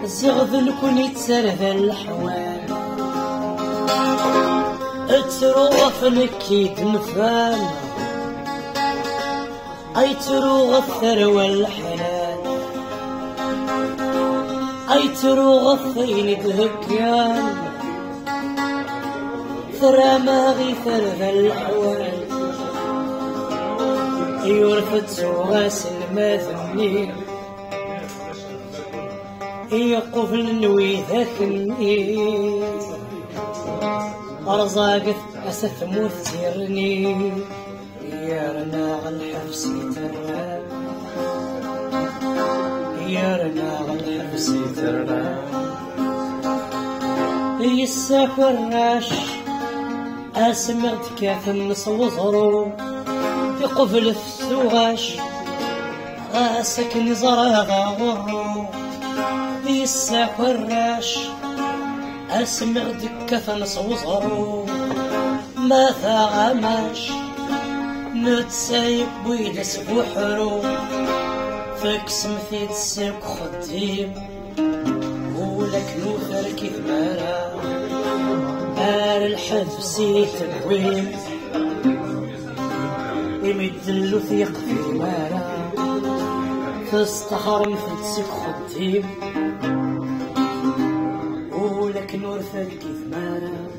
زغذ كون يتسرد الحوال اتروغ فنكيد نفال اي تروغ الثروة الحلال اي تروغ الثين دهكيان ثرى ماغي ثرد الحوال يورفد سواس الماثنين يقف النوي ذاكني أرزاقت أسف مثيرني يا رناغ الحبس ترى يا رناغ الحبس ترى يساك الراش أسمعت كاف النص وزرو يقفل الثغاش غاسك نزرها غرو يساك الراش أسمع دكة نصوصرو ما ثغماش نتسايب ويد سبوحرو فكس مثيد ساك خديم ولك نوثر كيف مارا بار الحبسي تبويم يمد اللثيق في مارا تستخرم في تسيك خديم ولك نور فالك ثمارة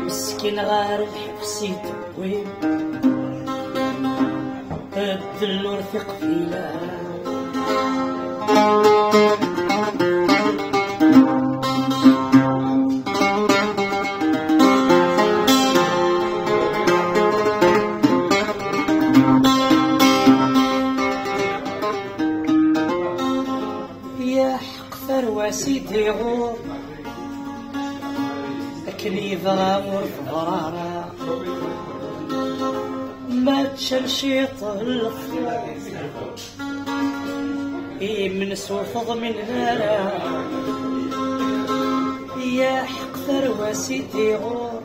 مسكين غار الحبس يتبويم بدل نور في قفيلة سيدي غور أكلي ضرامر ضرارة ما تشلشيط الخير من سوفض من هارة يا حق ثروة سيدي غور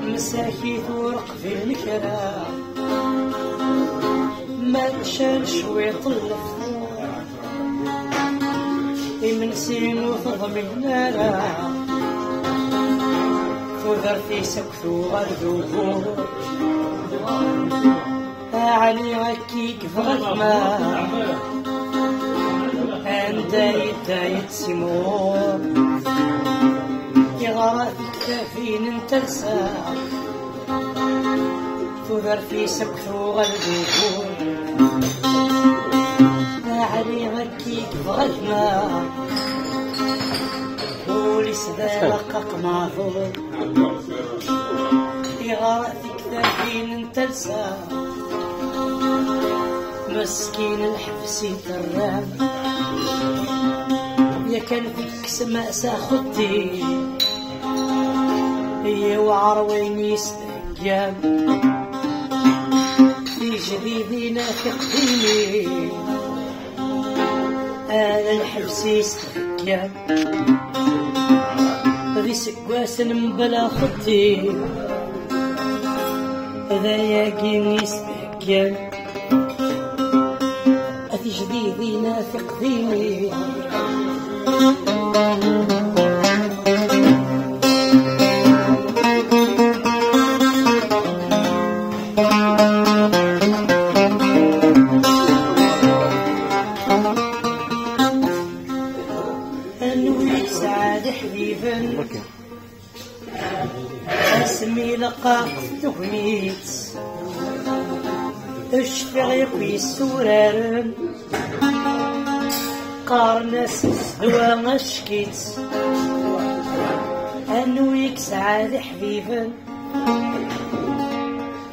مساكي ثورق في الكرا ما تشلشويط الخير من سين وفضم نارا فذر في سكثو غردوه علي غكيك فغتما عندي دايت سمور يغرى كافين انتلسا فذر في سكثو غردوه علي غكيك فغتما وليس ذاك قماضو يغاثك ذاكين انتلسا مسكين الحبس يترام يا كان فيك سماء ساخدي هي وعروين يستهجام في جديد نافق ديني هذا الحبس يستهجام ذي سكواس مبلا خطي ذا ياقين يستهجان أذي جديدي نافق ذيني اسمي لقاق تغنيت اشفغيق بيسوران قارناس دوا مشكيت انويك سعاد حبيبا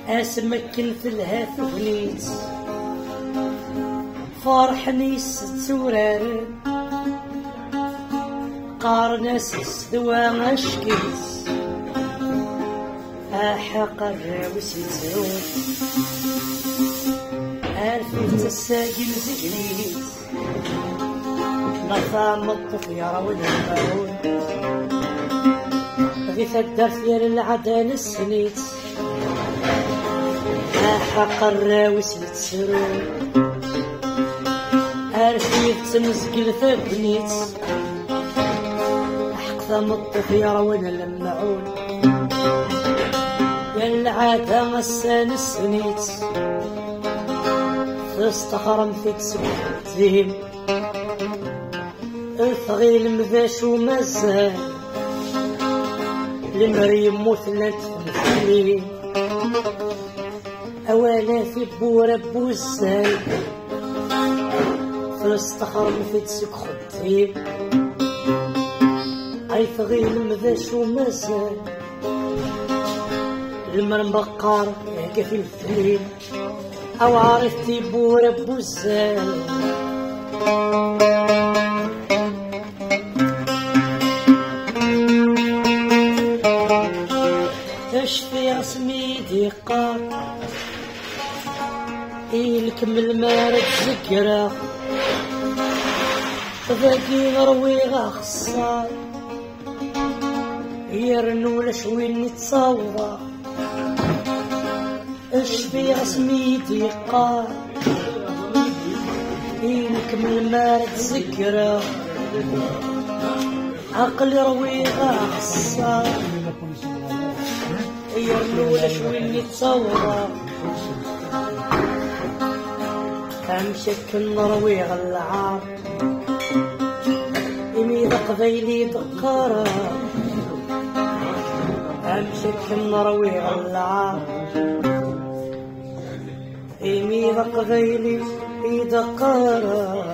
اسمكن في الها تغنيت فرحني ستوران قارناس دوا مشكيت أحق الراوس يتزود ألف تساقي زجريت نظام الطفل يرون المعون غيث الدرثير العدال السنيت أحق الراوس يتزود ألف كيف تمزقل ثبنيت حق ثم الطفيرة وانا لمعون يا العادة غسان سنيت تستخرم فيك سبتين الثغيل مذاش ومازال المريم مثلت مثلي أولا في بورا بوزال فلستخرم فيك سبتين أي ثغيل مذاش ومازال المرم بقار يحكي في الثليل أو عرفتي بورا بوزال تشفي رسمي ديقار الكمل مارد ذكرى ذاكي نروي غخصار يرنو لشوين نتصور اشفي رسمي ديقار نكمل مارد ذكرى عقلي روي غاصار يرنو لشوين نتصور امشك نروي غالعار يمي قبيلي دقارة امشك نروي غالعار يمي قبيلي دقارة